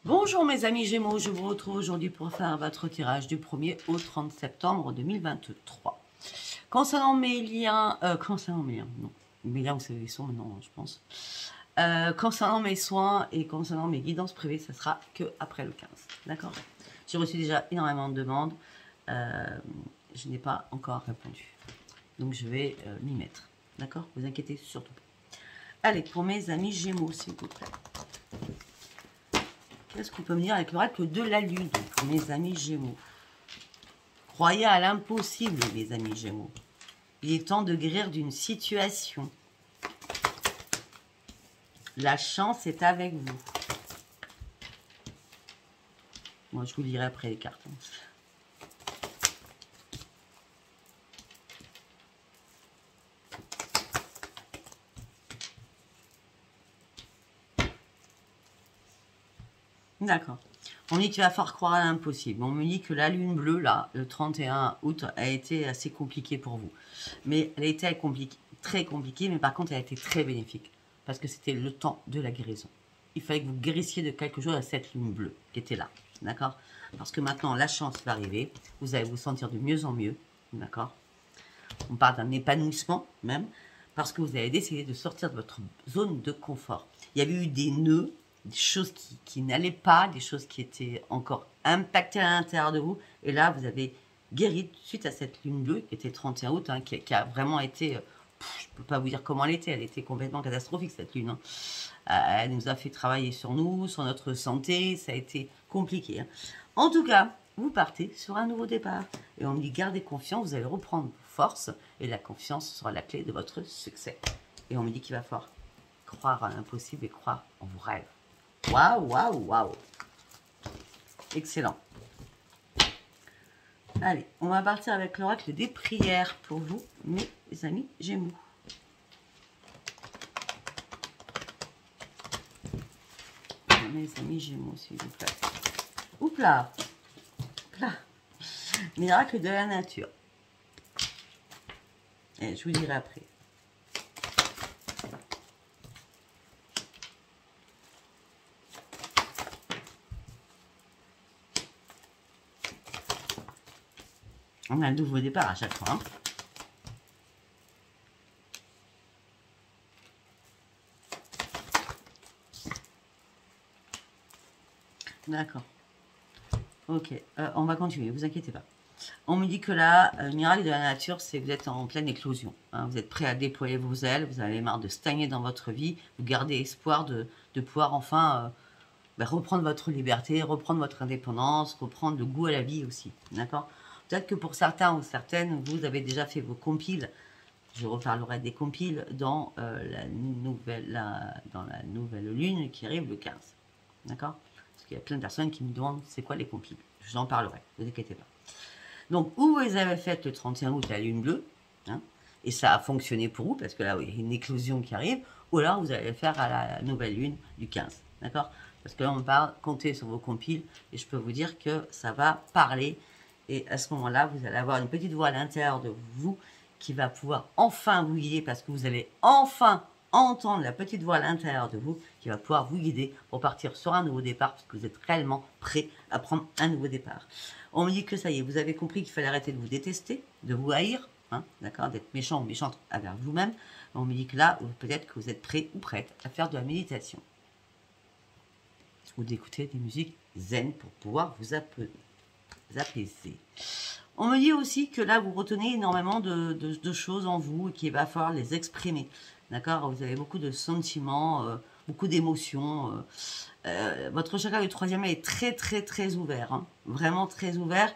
Bonjour mes amis Gémeaux, je vous retrouve aujourd'hui pour faire votre tirage du 1er au 30 septembre 2023. Concernant mes liens, non, mes liens vous savez ils sont maintenant je pense. Concernant mes soins et concernant mes guidances privées, ça sera que après le 15, d'accord? J'ai reçu déjà énormément de demandes, je n'ai pas encore répondu, donc je vais m'y mettre, d'accord? Vous inquiétez surtout pas. Allez, pour mes amis Gémeaux s'il vous plaît. Qu'est-ce qu'on peut me dire avec l'oracle de la Lune pour mes amis Gémeaux? Croyez à l'impossible, les amis Gémeaux. Il est temps de guérir d'une situation. La chance est avec vous. Moi, je vous lirai après les cartes. D'accord. On dit qu'il va falloir croire à l'impossible. On me dit que la lune bleue, là, le 31 août, a été assez compliquée pour vous. Mais elle a été très compliquée, mais par contre, elle a été très bénéfique. Parce que c'était le temps de la guérison. Il fallait que vous guérissiez de quelque chose à cette lune bleue qui était là. D'accord? Parce que maintenant, la chance va arriver. Vous allez vous sentir de mieux en mieux. D'accord? On parle d'un épanouissement, même. Parce que vous avez décidé de sortir de votre zone de confort. Il y avait eu des nœuds, des choses qui n'allaient pas, des choses qui étaient encore impactées à l'intérieur de vous. Et là, vous avez guéri suite à cette lune bleue qui était 31 août, hein, qui a vraiment été, je ne peux pas vous dire comment elle était complètement catastrophique cette lune. Hein. Elle nous a fait travailler sur nous, sur notre santé, ça a été compliqué. Hein. En tout cas, vous partez sur un nouveau départ. Et on me dit, gardez confiance, vous allez reprendre vos forces et la confiance sera la clé de votre succès. Et on me dit qu'il va falloir croire à l'impossible et croire en vos rêves. Waouh, waouh, waouh. Excellent. Allez, on va partir avec l'oracle des prières pour vous, mes amis Gémeaux. Mes amis Gémeaux, s'il vous plaît. Oups là. Miracle de la nature. Et je vous dirai après. On a un nouveau départ à chaque fois. Hein. D'accord. Ok, on va continuer, vous inquiétez pas. On me dit que là, le miracle de la nature, c'est que vous êtes en pleine éclosion. Hein, vous êtes prêt à déployer vos ailes, vous avez marre de stagner dans votre vie, vous gardez espoir de pouvoir enfin reprendre votre liberté, reprendre votre indépendance, reprendre le goût à la vie aussi. D'accord? Peut-être que pour certains ou certaines, vous avez déjà fait vos compiles. Je reparlerai des compiles dans, la nouvelle lune qui arrive le 15. D'accord? Parce qu'il y a plein de personnes qui me demandent c'est quoi les compiles. Je vous en parlerai, ne vous inquiétez pas. Donc, où vous avez fait le 31 août la lune bleue, hein, et ça a fonctionné pour vous, parce que là, il y a une éclosion qui arrive, ou alors vous allez le faire à la nouvelle lune du 15. D'accord? Parce que là, on parle, comptez sur vos compiles, et je peux vous dire que ça va parler, et à ce moment-là, vous allez avoir une petite voix à l'intérieur de vous qui va pouvoir enfin vous guider, parce que vous allez enfin entendre la petite voix à l'intérieur de vous qui va pouvoir vous guider pour partir sur un nouveau départ, parce que vous êtes réellement prêt à prendre un nouveau départ. On me dit que ça y est, vous avez compris qu'il fallait arrêter de vous détester, de vous haïr, hein, d'accord, d'être méchant ou méchante envers vous-même. On me dit que là, peut-être que vous êtes prêt ou prête à faire de la méditation ou d'écouter des musiques zen pour pouvoir vous apaiser. On me dit aussi que là, vous retenez énormément de choses en vous et qu'il va falloir les exprimer. D'accord? Vous avez beaucoup de sentiments, beaucoup d'émotions. Votre chakra du 3e est très ouvert. Hein, vraiment très ouvert.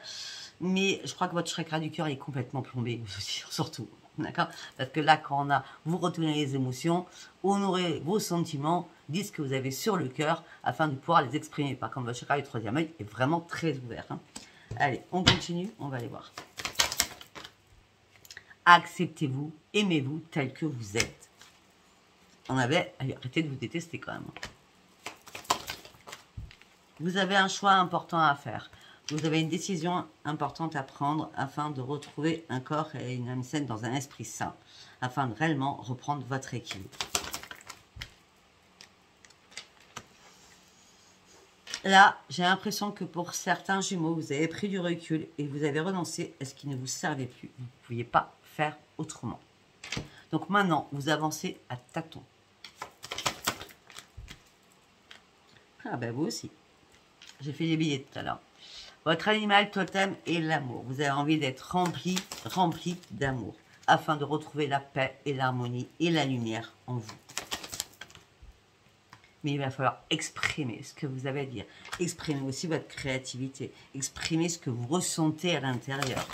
Mais je crois que votre chakra du cœur est complètement plombé, surtout. D'accord? Parce que là, quand vous retenez les émotions, honorez vos sentiments, dites ce que vous avez sur le cœur afin de pouvoir les exprimer. Par contre, votre chakra du 3e œil est vraiment très ouvert. Hein. Allez, on continue, on va aller voir. Acceptez-vous, aimez-vous tel que vous êtes. Arrêtez de vous détester quand même. Vous avez un choix important à faire. Vous avez une décision importante à prendre afin de retrouver un corps et une âme saine dans un esprit sain, afin de réellement reprendre votre équilibre. Là, j'ai l'impression que pour certains Gémeaux, vous avez pris du recul et vous avez renoncé à ce qui ne vous servait plus. Vous ne pouviez pas faire autrement. Donc maintenant, vous avancez à tâtons. Ah ben vous aussi. J'ai fait des billets tout à l'heure. Votre animal totem est l'amour. Vous avez envie d'être rempli d'amour, afin de retrouver la paix et l'harmonie et la lumière en vous. Mais il va falloir exprimer ce que vous avez à dire. Exprimer aussi votre créativité. Exprimer ce que vous ressentez à l'intérieur.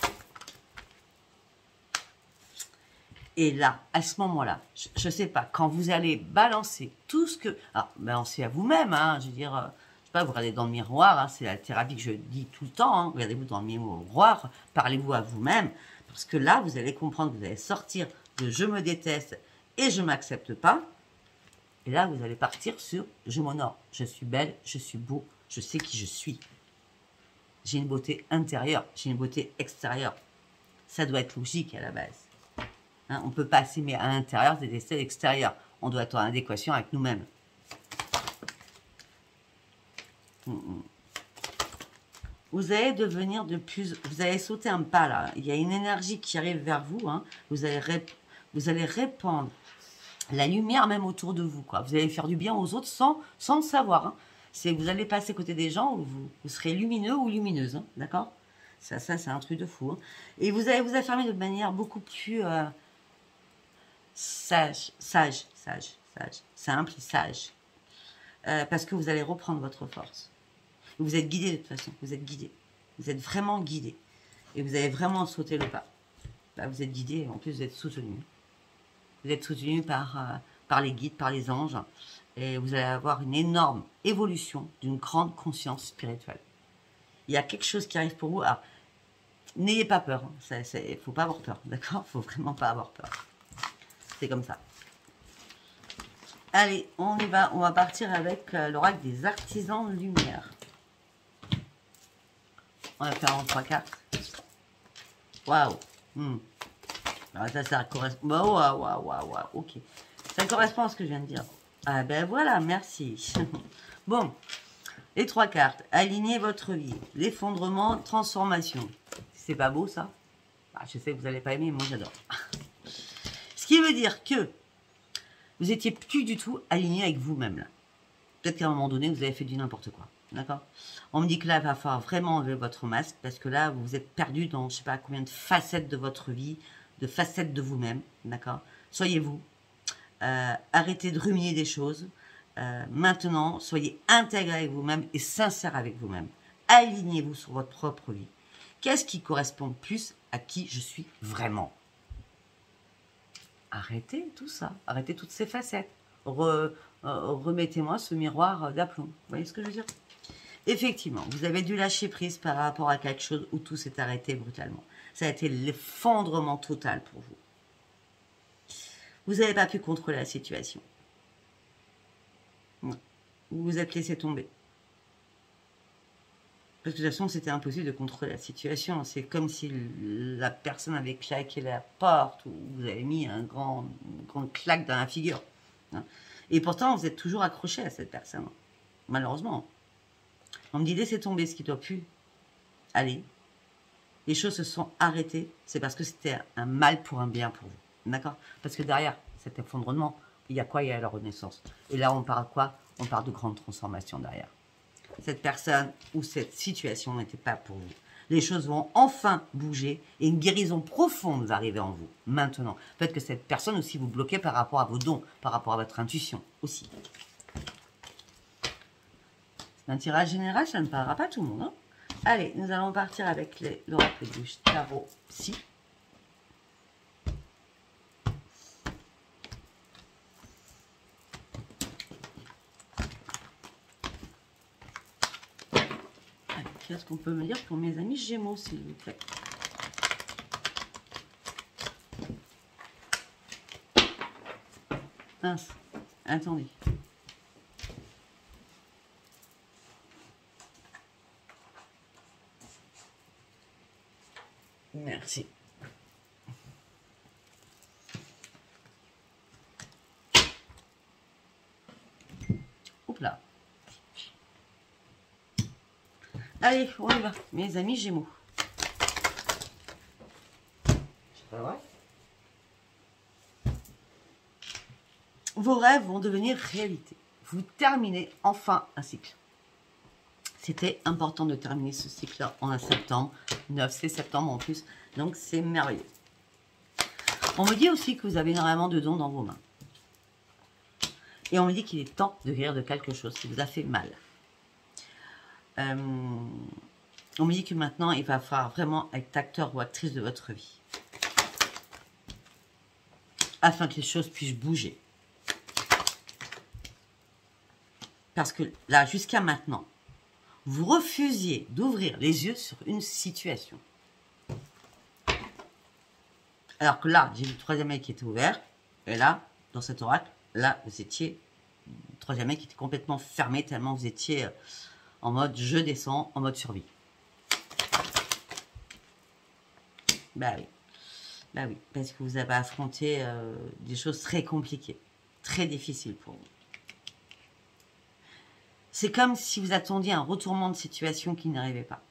Et là, à ce moment-là, je ne sais pas, quand vous allez balancer tout ce que... Alors, balancez à vous-même, hein, je veux dire, je sais pas, vous regardez dans le miroir, hein, c'est la thérapie que je dis tout le temps, hein, regardez-vous dans le miroir, parlez-vous à vous-même, parce que là, vous allez comprendre que vous allez sortir de « je me déteste » et « je m'accepte pas », et là, vous allez partir sur « je m'honore ». Je suis belle, je suis beau, je sais qui je suis. J'ai une beauté intérieure, j'ai une beauté extérieure. Ça doit être logique à la base. Hein, on ne peut pas s'aimer à l'intérieur, c'est détester à l'extérieur. On doit être en adéquation avec nous-mêmes. Vous allez devenir de plus... Vous allez sauter un pas là. Il y a une énergie qui arrive vers vous. Hein. Vous allez répandre la lumière même autour de vous. Quoi. Vous allez faire du bien aux autres sans le savoir. Hein. Vous allez passer à côté des gens où vous serez lumineux ou lumineuse. Hein. D'accord? Ça c'est un truc de fou. Hein. Et vous allez vous affirmer de manière beaucoup plus... sage, simple et sage. Parce que vous allez reprendre votre force. Vous êtes guidé de toute façon, vous êtes guidé. Vous êtes vraiment guidé. Et vous allez vraiment sauter le pas. Là, vous êtes guidé, en plus vous êtes soutenu. Vous êtes soutenu par les guides, par les anges. Et vous allez avoir une énorme évolution d'une grande conscience spirituelle. Il y a quelque chose qui arrive pour vous. Alors, n'ayez pas peur. Il ne faut pas avoir peur, d'accord? Il ne faut vraiment pas avoir peur. C'est comme ça. Allez, on y va. On va partir avec l'oracle des artisans de lumière. On va faire en 3 cartes. Waouh. Alors ça correspond. Waouh. Ok. Ça correspond à ce que je viens de dire. Ah ben voilà, merci. Bon. Les 3 cartes. Alignez votre vie. L'effondrement, transformation. C'est pas beau ça? Je sais que vous n'allez pas aimer, moi j'adore. Ce qui veut dire que vous étiez plus du tout aligné avec vous-même là. Peut-être qu'à un moment donné, vous avez fait du n'importe quoi. D'accord? On me dit que là, il va falloir vraiment enlever votre masque parce que là, vous êtes perdu dans je ne sais pas combien de facettes de votre vie, de facettes de vous-même. D'accord? Soyez vous. Arrêtez de ruminer des choses. Maintenant, soyez intègre avec vous-même et sincère avec vous-même. Alignez-vous sur votre propre vie. Qu'est-ce qui correspond plus à qui je suis vraiment? Arrêtez tout ça. Arrêtez toutes ces facettes. Remettez-moi ce miroir d'aplomb. Vous voyez ce que je veux dire? Effectivement, vous avez dû lâcher prise par rapport à quelque chose où tout s'est arrêté brutalement. Ça a été l'effondrement total pour vous. Vous n'avez pas pu contrôler la situation. Vous vous êtes laissé tomber. Parce que de toute façon, c'était impossible de contrôler la situation. C'est comme si la personne avait claqué la porte ou vous avez mis une grande claque dans la figure. Et pourtant, vous êtes toujours accroché à cette personne. Malheureusement. On me dit, laissez tomber ce qui doit plus aller. Les choses se sont arrêtées. C'est parce que c'était un mal pour un bien pour vous. D'accord? Parce que derrière cet effondrement, il y a quoi? Il y a la renaissance. Et là, on parle de quoi? On parle de grandes transformations derrière. Cette personne ou cette situation n'était pas pour vous. Les choses vont enfin bouger et une guérison profonde va arriver en vous, maintenant. Peut-être que cette personne aussi vous bloquez par rapport à vos dons, par rapport à votre intuition aussi. C'est un tirage général, ça ne parlera pas à tout le monde. Hein. Allez, nous allons partir avec l'oracle du tarot psy. Qu'est-ce qu'on peut me dire pour mes amis Gémeaux, s'il vous plaît? Mince, attendez. Merci. Oups là. Allez, on y va, mes amis Gémeaux. C'est pas vrai. Vos rêves vont devenir réalité. Vous terminez enfin un cycle. C'était important de terminer ce cycle-là en septembre. 9, c'est septembre en plus. Donc, c'est merveilleux. On me dit aussi que vous avez énormément de dons dans vos mains. Et on me dit qu'il est temps de guérir de quelque chose qui vous a fait mal. On me dit que maintenant, il va falloir vraiment être acteur ou actrice de votre vie. Afin que les choses puissent bouger. Parce que là, jusqu'à maintenant, vous refusiez d'ouvrir les yeux sur une situation. Alors que là, j'ai vu le troisième œil qui était ouvert. Et là, dans cet oracle, là, vous étiez... Le troisième œil qui était complètement fermé tellement vous étiez en mode je descends, en mode survie. Bah oui. Bah oui, parce que vous avez affronté des choses très compliquées. Très difficiles pour vous. C'est comme si vous attendiez un retournement de situation qui n'arrivait pas.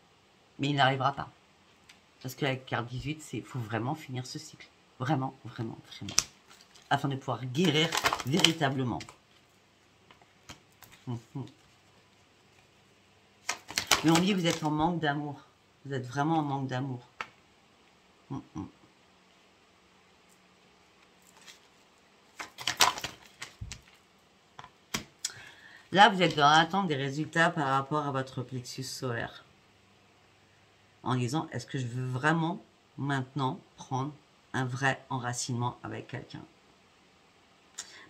Mais il n'arrivera pas. Parce que la carte 18, c'est il faut vraiment finir ce cycle. Vraiment, vraiment, vraiment. Afin de pouvoir guérir véritablement. Mais on dit que vous êtes en manque d'amour. Vous êtes vraiment en manque d'amour. Là, vous êtes dans l'attente des résultats par rapport à votre plexus solaire. En disant, est-ce que je veux vraiment maintenant prendre un vrai enracinement avec quelqu'un?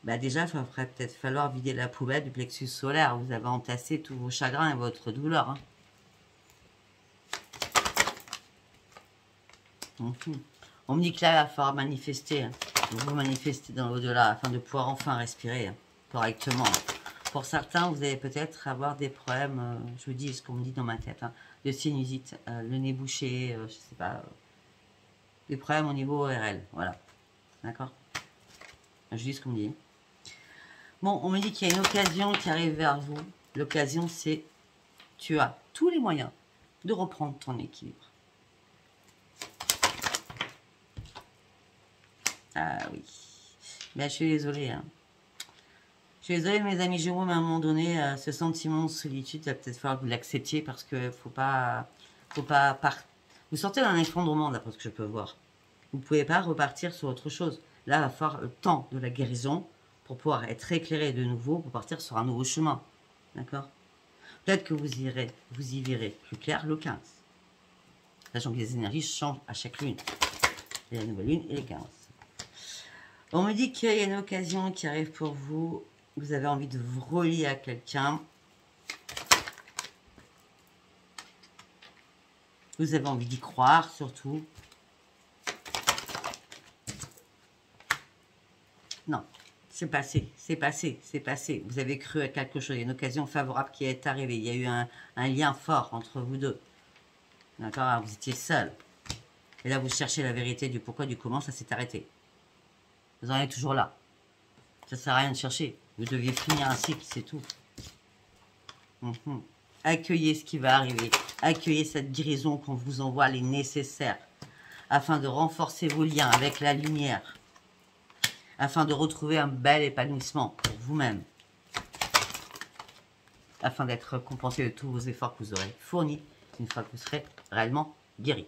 Bah déjà, il va peut-être falloir vider la poubelle du plexus solaire. Vous avez entassé tous vos chagrins et votre douleur. On me dit que là, il va falloir manifester. Vous manifestez dans l'au-delà afin de pouvoir enfin respirer correctement. Pour certains, vous allez peut-être avoir des problèmes, je vous dis ce qu'on me dit dans ma tête, de sinusite, le nez bouché, je sais pas, des problèmes au niveau ORL, voilà. D'accord? Je dis ce qu'on me dit. Bon, on me dit qu'il y a une occasion qui arrive vers vous. L'occasion, c'est tu as tous les moyens de reprendre ton équilibre. Ah oui. Ben, je suis désolée. Je suis désolée, mes amis Gémeaux, mais à un moment donné, ce sentiment de solitude, il va peut-être falloir que vous l'acceptiez parce que faut pas Vous sortez d'un effondrement, d'après ce que je peux voir. Vous ne pouvez pas repartir sur autre chose. Là, il va falloir le temps de la guérison pour pouvoir être éclairé de nouveau, pour partir sur un nouveau chemin. D'accord? Peut-être que vous y verrez plus clair le 15. Sachant que les énergies changent à chaque lune. Il y a la nouvelle lune et les 15. On me dit qu'il y a une occasion qui arrive pour vous. Vous avez envie de vous relier à quelqu'un. Vous avez envie d'y croire, surtout. Non, c'est passé, c'est passé, c'est passé. Vous avez cru à quelque chose. Il y a une occasion favorable qui est arrivée. Il y a eu un lien fort entre vous deux. D'accord? Vous étiez seul. Et là, vous cherchez la vérité du pourquoi, du comment, ça s'est arrêté. Vous en êtes toujours là. Ça ne sert à rien de chercher. Vous deviez finir un cycle, c'est tout. Accueillez ce qui va arriver. Accueillez cette guérison qu'on vous envoie les nécessaires. Afin de renforcer vos liens avec la lumière. Afin de retrouver un bel épanouissement pour vous-même. Afin d'être récompensé de tous vos efforts que vous aurez fournis une fois que vous serez réellement guéri.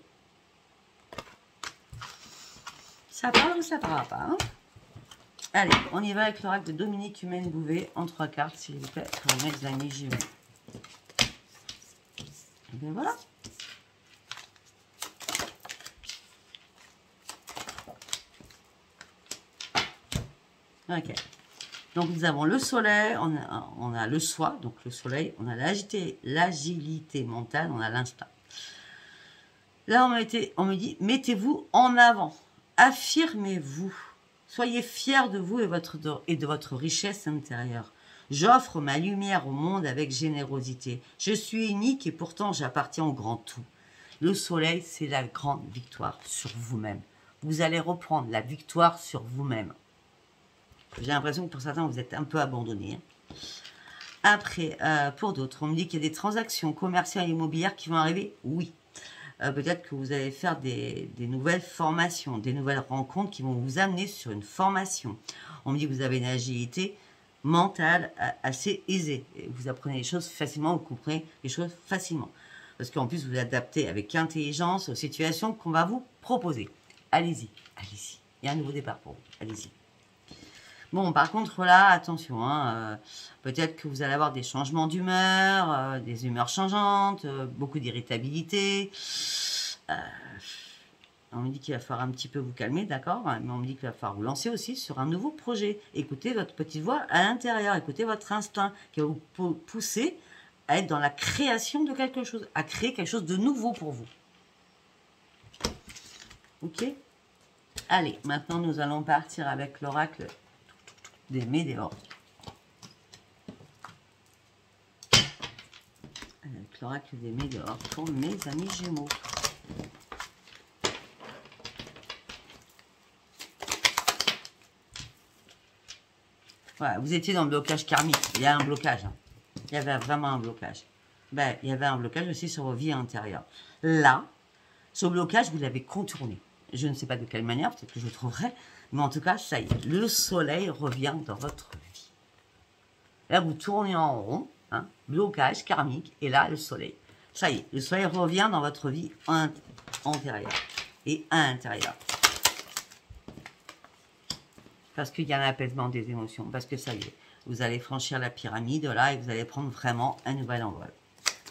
Ça part ou ça part pas, Allez, on y va avec l'oracle de Dominique Humaine Bouvet en 3 cartes, s'il vous plaît, pour mes amis Gémeaux. Et bien voilà. Ok. Donc nous avons le soleil, on a le soi, donc le soleil, on a l'agilité mentale, on a l'instinct. Là, on me dit, mettez-vous en avant, affirmez-vous. Soyez fiers de vous et de votre richesse intérieure. J'offre ma lumière au monde avec générosité. Je suis unique et pourtant j'appartiens au grand tout. Le soleil, c'est la grande victoire sur vous-même. Vous allez reprendre la victoire sur vous-même. J'ai l'impression que pour certains, vous êtes un peu abandonnés. Après, pour d'autres, on me dit qu'il y a des transactions commerciales et immobilières qui vont arriver. Oui. Peut-être que vous allez faire des nouvelles formations, des nouvelles rencontres qui vont vous amener sur une formation. On me dit que vous avez une agilité mentale assez aisée. Et vous apprenez les choses facilement, vous comprenez les choses facilement. Parce qu'en plus, vous vous adaptez avec intelligence aux situations qu'on va vous proposer. Allez-y, allez-y. Il y a un nouveau départ pour vous. Allez-y. Bon, par contre, là, attention, hein, peut-être que vous allez avoir des changements d'humeur, des humeurs changeantes, beaucoup d'irritabilité. On me dit qu'il va falloir un petit peu vous calmer, d'accord, mais on me dit qu'il va falloir vous lancer aussi sur un nouveau projet. Écoutez votre petite voix à l'intérieur, écoutez votre instinct qui va vous pousser à être dans la création de quelque chose, à créer quelque chose de nouveau pour vous. Ok? Allez, maintenant nous allons partir avec l'oracle des météores. Avec l'oracle des météores pour mes amis Gémeaux. Voilà, vous étiez dans le blocage karmique. Il y a un blocage. Hein. Il y avait vraiment un blocage. Ben, il y avait un blocage aussi sur vos vies intérieures. Là, ce blocage, vous l'avez contourné. Je ne sais pas de quelle manière, peut-être que je le trouverai. Mais en tout cas, ça y est, le soleil revient dans votre vie. Là, vous tournez en rond, hein, blocage karmique, et là, le soleil. Ça y est, le soleil revient dans votre vie antérieure et intérieure. Parce qu'il y a un apaisement des émotions, parce que ça y est, vous allez franchir la pyramide, là, et vous allez prendre vraiment un nouvel envol.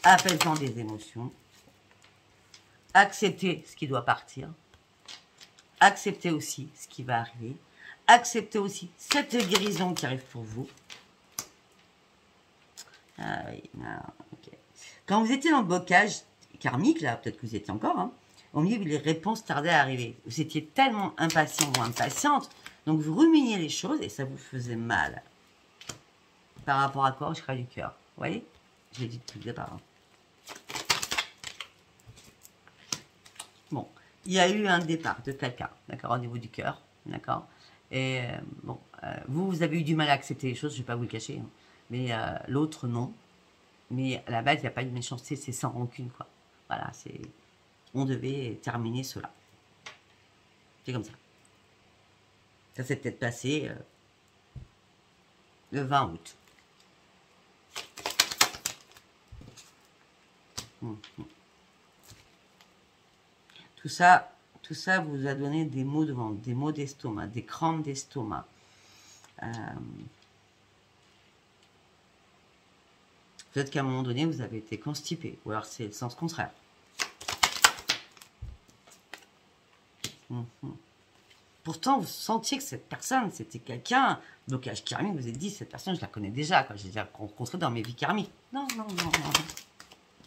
Apaisement des émotions. Acceptez ce qui doit partir. Acceptez aussi ce qui va arriver. Acceptez aussi cette guérison qui arrive pour vous. Ah oui, ok. Quand vous étiez dans le blocage karmique, là, peut-être que vous étiez encore, hein, au milieu, les réponses tardaient à arriver. Vous étiez tellement impatient ou impatiente, donc vous ruminiez les choses et ça vous faisait mal. Par rapport à quoi? Au chakra du cœur. Vous voyez? Je l'ai dit depuis le départ. Hein. Bon. Il y a eu un départ de quelqu'un, d'accord, au niveau du cœur, d'accord. Et bon, vous avez eu du mal à accepter les choses, je ne vais pas vous le cacher, hein, mais l'autre non. Mais à la base, il n'y a pas de méchanceté, c'est sans rancune, quoi. Voilà, c'est, on devait terminer cela. C'est comme ça. Ça s'est peut-être passé le 20 août. Tout ça vous a donné des maux de ventre, des maux d'estomac, des crampes d'estomac. Peut-être qu'à un moment donné, vous avez été constipé, ou alors c'est le sens contraire. Pourtant, vous sentiez que cette personne, c'était quelqu'un, blocage karmique, vous vous êtes dit, cette personne, je la connais déjà, quand j'ai déjà rencontré dans mes vies karmiques. Non, non, non, non,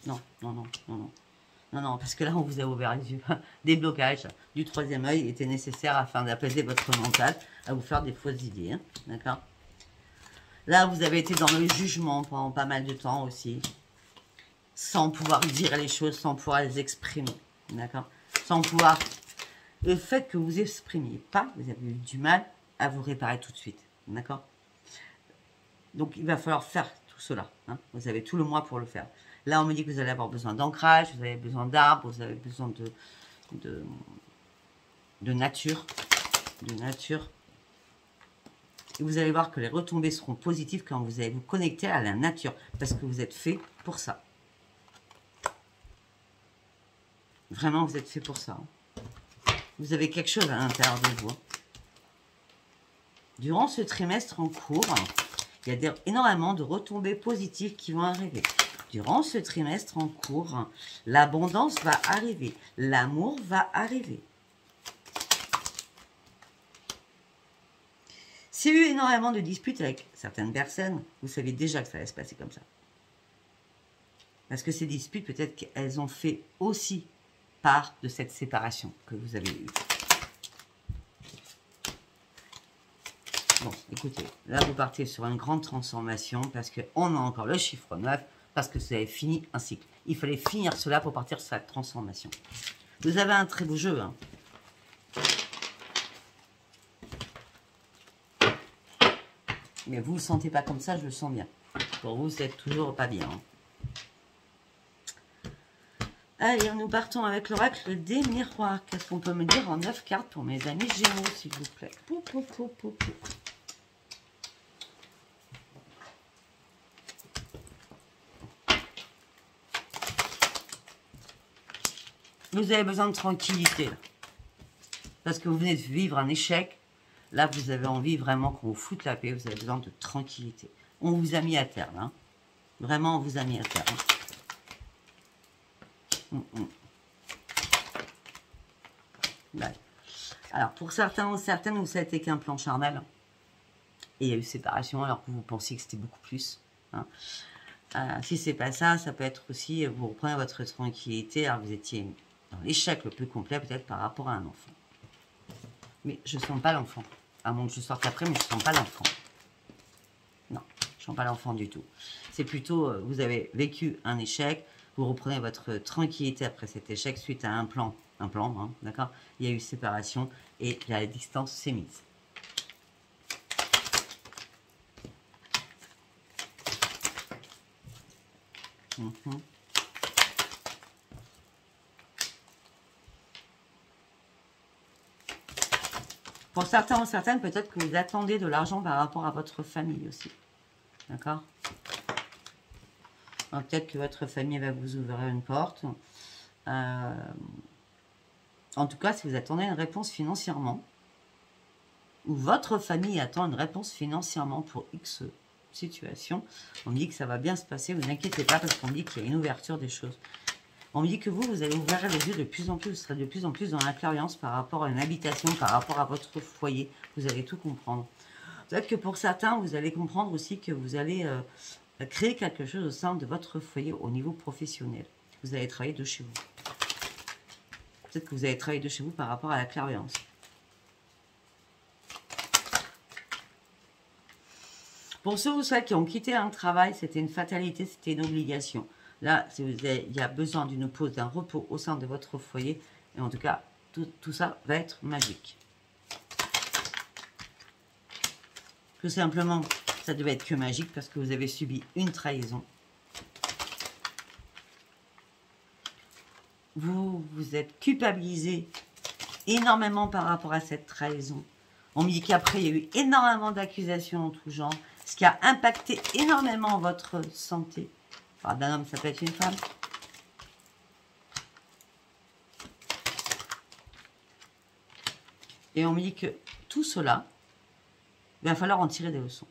non, non, non, non, non. Non, non, parce que là, on vous a ouvert les yeux. Des blocages du troisième œil étaient nécessaires afin d'apaiser votre mental, à vous faire des fausses idées. Hein, d'accord? Là, vous avez été dans le jugement pendant pas mal de temps aussi. Sans pouvoir dire les choses, sans pouvoir les exprimer. D'accord? Sans pouvoir... Le fait que vous exprimiez pas, vous avez eu du mal à vous réparer tout de suite. D'accord? Donc, il va falloir faire tout cela. Hein. Vous avez tout le mois pour le faire. Là, on me dit que vous allez avoir besoin d'ancrage, vous avez besoin d'arbres, vous avez besoin de nature. De nature. Et vous allez voir que les retombées seront positives quand vous allez vous connecter à la nature. Parce que vous êtes fait pour ça. Vraiment, vous êtes fait pour ça. Hein. Vous avez quelque chose à l'intérieur de vous. Hein. Durant ce trimestre en cours, il y a énormément de retombées positives qui vont arriver. Durant ce trimestre en cours, l'abondance va arriver, l'amour va arriver. S'il y a eu énormément de disputes avec certaines personnes, vous savez déjà que ça allait se passer comme ça. Parce que ces disputes, peut-être qu'elles ont fait aussi part de cette séparation que vous avez eue. Bon, écoutez, là vous partez sur une grande transformation parce qu'on a encore le chiffre 9, parce que vous avez fini un cycle. Il fallait finir cela pour partir sur cette transformation. Vous avez un très beau jeu. Hein. Mais vous ne le sentez pas comme ça, je le sens bien. Pour vous, c'est toujours pas bien. Allez, nous partons avec l'oracle des miroirs. Qu'est-ce qu'on peut me dire en 9 cartes pour mes amis Gémeaux, s'il vous plaît? Pou, pou, pou, pou, pou. Vous avez besoin de tranquillité, là. Parce que vous venez de vivre un échec. Là, vous avez envie vraiment qu'on vous foute la paix. Vous avez besoin de tranquillité. On vous a mis à terre, là. Vraiment, on vous a mis à terre. Là. Alors, pour certains ou certaines, vous savez qu'un plan charnel. Et il y a eu séparation, alors que vous pensiez que c'était beaucoup plus. Hein. Si c'est pas ça, ça peut être aussi, vous reprenez votre tranquillité. Alors, vous étiez dans l'échec le plus complet, peut-être par rapport à un enfant. Mais je ne sens pas l'enfant. À moins que je sorte après, mais je ne sens pas l'enfant. Non, je ne sens pas l'enfant du tout. C'est plutôt, vous avez vécu un échec, vous reprenez votre tranquillité après cet échec suite à un plan, hein, d'accord? Il y a eu séparation et la distance s'est mise. Pour certains ou certaines, peut-être que vous attendez de l'argent par rapport à votre famille aussi. D'accord? Peut-être que votre famille va vous ouvrir une porte. En tout cas, si vous attendez une réponse financièrement, ou votre famille attend une réponse financièrement pour X situation, on me dit que ça va bien se passer, vous n'inquiétez pas, parce qu'on me dit qu'il y a une ouverture des choses. On me dit que vous allez ouvrir les yeux de plus en plus, vous serez de plus en plus dans la clairvoyance par rapport à une habitation, par rapport à votre foyer. Vous allez tout comprendre. Peut-être que pour certains, vous allez comprendre aussi que vous allez créer quelque chose au sein de votre foyer au niveau professionnel. Vous allez travailler de chez vous. Peut-être que vous allez travailler de chez vous par rapport à la clairvoyance. Pour ceux ou celles qui ont quitté un travail, c'était une fatalité, c'était une obligation. Là, il y a besoin d'une pause, d'un repos au sein de votre foyer. Et en tout cas, tout ça va être magique. Tout simplement, ça devait être que magique parce que vous avez subi une trahison. Vous êtes culpabilisé énormément par rapport à cette trahison. On me dit qu'après, il y a eu énormément d'accusations en tout genre, ce qui a impacté énormément votre santé. Enfin, d'un homme, ça peut être une femme. Et on me dit que tout cela, il va falloir en tirer des leçons.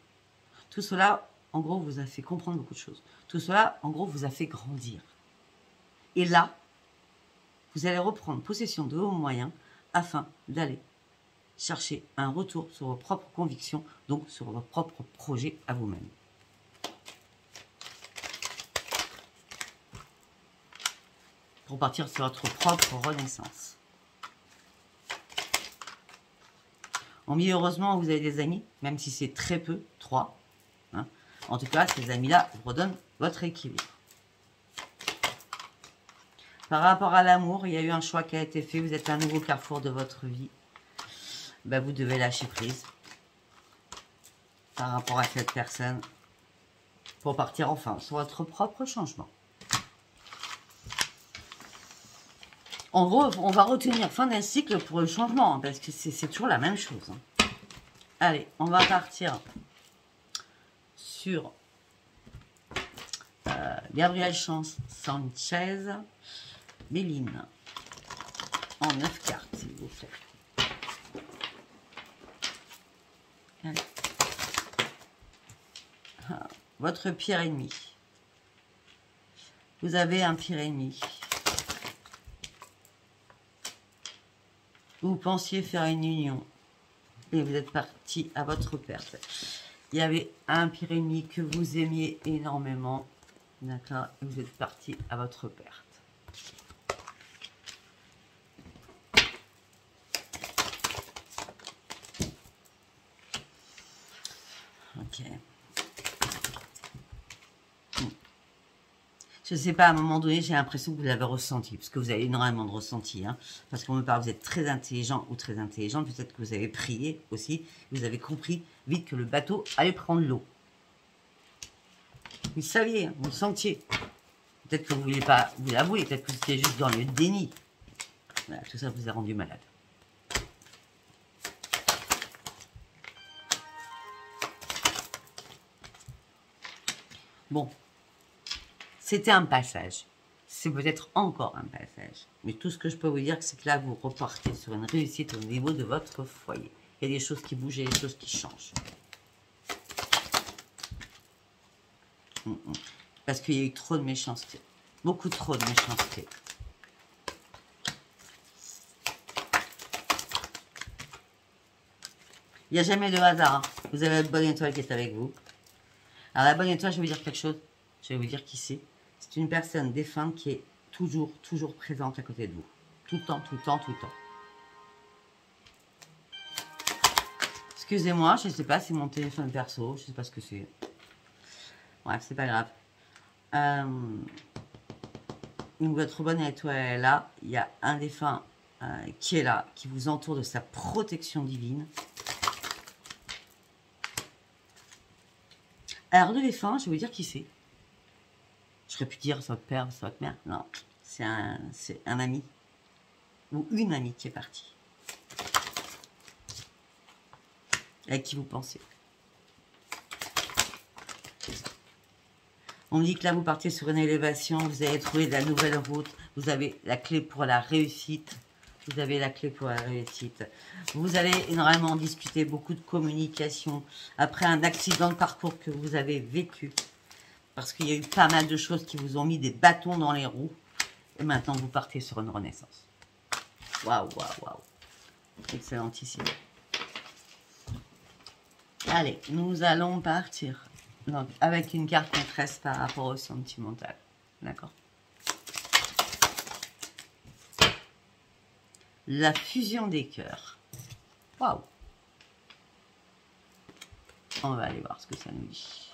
Tout cela, en gros, vous a fait comprendre beaucoup de choses. Tout cela, en gros, vous a fait grandir. Et là, vous allez reprendre possession de vos moyens afin d'aller chercher un retour sur vos propres convictions, donc sur vos propres projets à vous-même. Pour partir sur votre propre renaissance. En milieu, heureusement, vous avez des amis, même si c'est très peu, 3. Hein. En tout cas, ces amis-là vous redonnent votre équilibre. Par rapport à l'amour, il y a eu un choix qui a été fait. Vous êtes à un nouveau carrefour de votre vie. Ben, vous devez lâcher prise par rapport à cette personne pour partir enfin sur votre propre changement. En gros, on va retenir fin d'un cycle pour le changement, hein, parce que c'est toujours la même chose. Hein. Allez, on va partir sur Gabriel Chance Sanchez, Méline, en 9 cartes, s'il vous plaît. Allez. Votre pire ennemi. Vous avez un pire ennemi. Vous pensiez faire une union et vous êtes parti à votre perte. Il y avait un pire ennemi que vous aimiez énormément, d'accord, et vous êtes parti à votre perte. Ok. Je ne sais pas, à un moment donné, j'ai l'impression que vous l'avez ressenti, parce que vous avez énormément de ressenti, hein, parce qu'on me parle, vous êtes très intelligent ou très intelligente, peut-être que vous avez prié aussi, vous avez compris vite que le bateau allait prendre l'eau. Vous saviez, vous le sentiez. Peut-être que vous ne voulez pas vous l'avouer, peut-être que vous étiez juste dans le déni. Voilà, tout ça vous a rendu malade. Bon, c'était un passage. C'est peut-être encore un passage. Mais tout ce que je peux vous dire, c'est que là, vous repartez sur une réussite au niveau de votre foyer. Il y a des choses qui bougent et des choses qui changent. Parce qu'il y a eu trop de méchanceté. Beaucoup trop de méchanceté. Il n'y a jamais de hasard. Hein. Vous avez la bonne étoile qui est avec vous. Alors la bonne étoile, je vais vous dire quelque chose. Je vais vous dire qui c'est. C'est une personne défunte qui est toujours présente à côté de vous. Tout le temps, tout le temps, tout le temps. Excusez-moi, je ne sais pas, c'est mon téléphone perso. Je ne sais pas ce que c'est. Bref, c'est pas grave. Donc votre bonne étoile est là. Il y a un défunt qui est là, qui vous entoure de sa protection divine. Alors le défunt, je vais vous dire qui c'est. J'aurais pu dire c'est votre père, c'est votre mère. Non, c'est un ami. Ou une amie qui est partie. Avec qui vous pensez. On dit que là, vous partez sur une élévation, vous avez trouvé de la nouvelle route, vous avez la clé pour la réussite. Vous avez la clé pour la réussite. Vous allez énormément discuter, beaucoup de communication, après un accident de parcours que vous avez vécu. Parce qu'il y a eu pas mal de choses qui vous ont mis des bâtons dans les roues. Et maintenant, vous partez sur une renaissance. Waouh, waouh, waouh. Excellentissime. Allez, nous allons partir. Donc, avec une carte maîtresse par rapport au sentimental. D'accord? La fusion des cœurs. Waouh! On va aller voir ce que ça nous dit.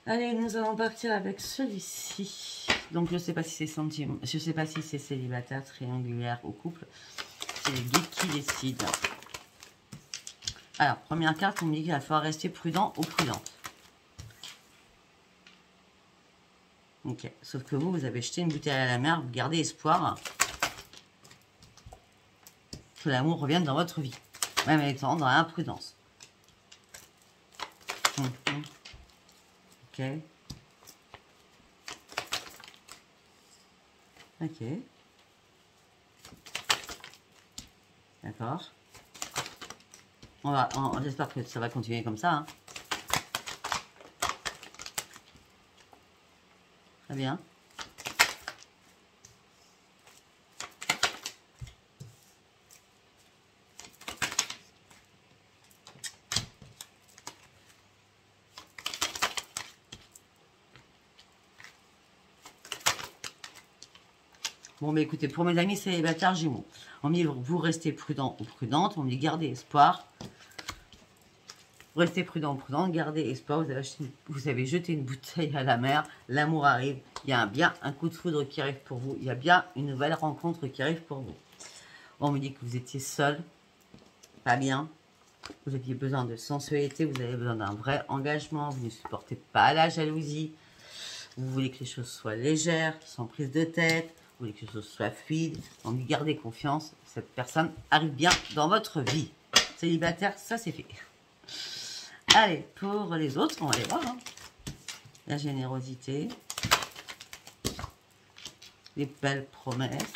Allez, nous allons partir avec celui-ci. Donc, je ne sais pas si c'est sentiment, je sais pas si c'est célibataire, triangulaire ou couple. C'est les guides qui décident. Alors, première carte, on me dit qu'il va falloir rester prudent ou prudente. Ok, sauf que vous avez jeté une bouteille à la mer, vous gardez espoir que l'amour revienne dans votre vie, même étant dans l'imprudence. Ok. Ok. D'accord. J'espère que ça va continuer comme ça. Hein. Très bien. Bon, mais écoutez, pour mes amis célibataires Gémeaux, on me dit vous restez prudent ou prudente, on me dit gardez espoir. Vous restez prudent ou prudente, gardez espoir, vous avez jeté une bouteille à la mer, l'amour arrive, il y a bien un coup de foudre qui arrive pour vous, il y a bien une nouvelle rencontre qui arrive pour vous. On me dit que vous étiez seul, pas bien, vous aviez besoin de sensualité, vous avez besoin d'un vrai engagement, vous ne supportez pas la jalousie, vous voulez que les choses soient légères, sans prise de tête, vous voulez que les choses soient fluides, on lui gardez confiance, cette personne arrive bien dans votre vie. Célibataire, ça c'est fait. Allez, pour les autres, on va aller voir. Hein. La générosité, les belles promesses,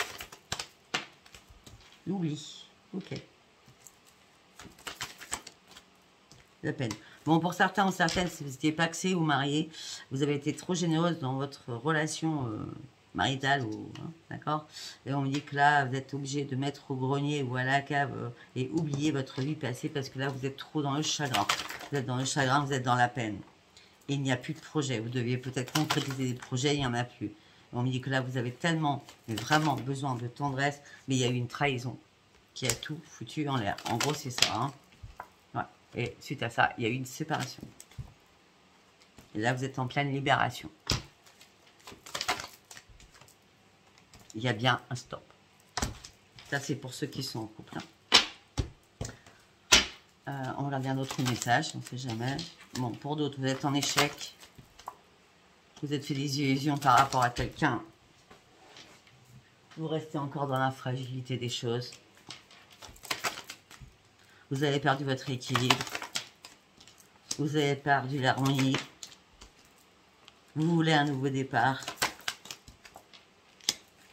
l'oubli, ok. La peine. Bon, pour certains ou certaines, si vous étiez paxé ou marié, vous avez été trop généreuse dans votre relation maritale, hein, d'accord? Et on me dit que là, vous êtes obligé de mettre au grenier ou à la cave et oublier votre vie passée parce que là, vous êtes trop dans le chagrin. Vous êtes dans le chagrin, vous êtes dans la peine. Et il n'y a plus de projet. Vous deviez peut-être concrétiser des projets, il n'y en a plus. Et on me dit que là, vous avez tellement, mais vraiment besoin de tendresse, mais il y a eu une trahison qui a tout foutu en l'air. En gros, c'est ça. Hein. Ouais. Et suite à ça, il y a eu une séparation. Et là, vous êtes en pleine libération. Il y a bien un stop. Ça, c'est pour ceux qui sont en couple. Hein. On regarde bien d'autres messages, on ne sait jamais. Bon, pour d'autres, vous êtes en échec. Vous êtes fait des illusions par rapport à quelqu'un. Vous restez encore dans la fragilité des choses. Vous avez perdu votre équilibre. Vous avez perdu l'harmonie. Vous voulez un nouveau départ.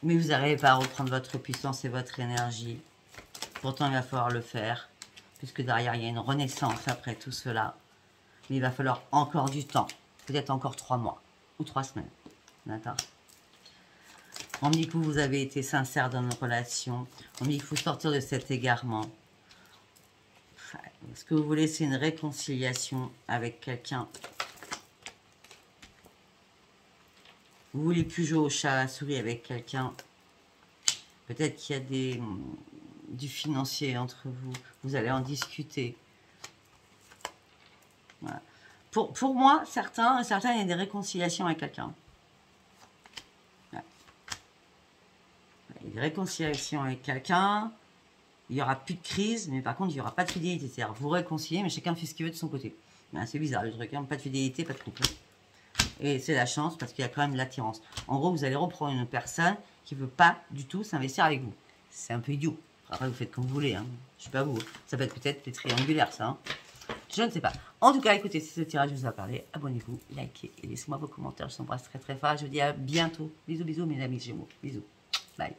Mais vous n'arrivez pas à reprendre votre puissance et votre énergie. Pourtant, il va falloir le faire. Puisque derrière, il y a une renaissance après tout cela. Mais il va falloir encore du temps. Peut-être encore 3 mois ou 3 semaines. D'accord? On me dit que vous avez été sincère dans nos relations. On me dit qu'il faut sortir de cet égarement. Ce que vous voulez, c'est une réconciliation avec quelqu'un. Vous voulez plus jouer au chat à la souris avec quelqu'un. Peut-être qu'il y a du financier entre vous. Vous allez en discuter. Voilà. Pour moi, certains, il y a des réconciliations avec quelqu'un. Ouais. Il y a des réconciliations avec quelqu'un. Il n'y aura plus de crise, mais par contre, il n'y aura pas de fidélité. C'est-à-dire, vous réconciliez, mais chacun fait ce qu'il veut de son côté. C'est bizarre le truc, hein. Pas de fidélité, pas de couple. Et c'est la chance, parce qu'il y a quand même l'attirance. En gros, vous allez reprendre une personne qui ne veut pas du tout s'investir avec vous. C'est un peu idiot. Après, vous faites comme vous voulez. Hein. Je ne sais pas vous. Ça peut être peut-être des triangulaires, ça. Hein. Je ne sais pas. En tout cas, écoutez, si ce tirage vous a parlé, abonnez-vous, likez et laissez-moi vos commentaires. Je vous embrasse très très fort. Je vous dis à bientôt. Bisous, bisous, mes amis Gémeaux. Bisous. Bye.